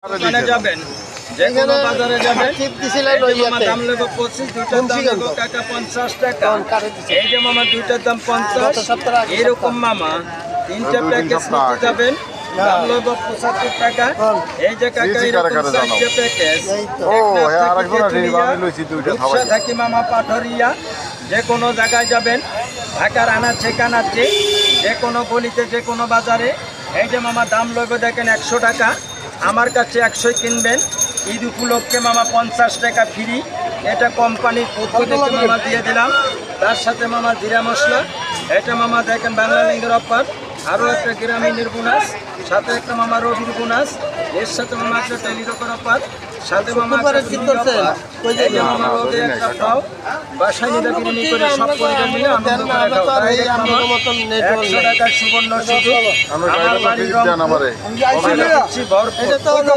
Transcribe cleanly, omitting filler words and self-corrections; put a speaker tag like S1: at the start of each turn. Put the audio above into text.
S1: দোকানে যাবেন, যে কোনো বাজারে যাবেন, দাম নেবো 25, দুইটার দাম নেবো কাকা 50 টাকা। এই যে মামা দুইটার দাম 50, এরকম মামা তিনটা প্যাকেজ নিতে যাবেন, দাম নেবো 75 টাকা। এই যে কাকা এরকম 4টে প্যাকেজ, রূপসা থাকি মামা পাথরিয়া, যে কোনো জায়গায় যাবেন, ঢাকার আনাচে কানাচে, যে কোনো গলিতে, যে কোনো বাজারে। এই যে মামা দাম লইবে দেখেন 100 টাকা, আমার কাছে 100 কিনবেন। ঈদ উপলক্ষে মামা 50 টাকা ফ্রি, এটা কোম্পানির পক্ষ থেকে মামা দিয়ে দিলাম। তার সাথে মামা জিরা মশলা, এটা মামা দেখেন বাংলা লিঙ্গের অফার, আরও একটা গ্রামীণের বোনাস, সাথে একটা মামা রবির বোনাস, এর সাথে মামা একটা টেলিটকের অফার, সাথে মামা মামা রোদে একটা খাও, বাসায় নিতে বিরিয়ানি করে সব পরিবার মিলে আনন্দ করে খাও। 100 টাকার সুবর্ণ সুযোগ, আমার বাড়ির ভরপুর।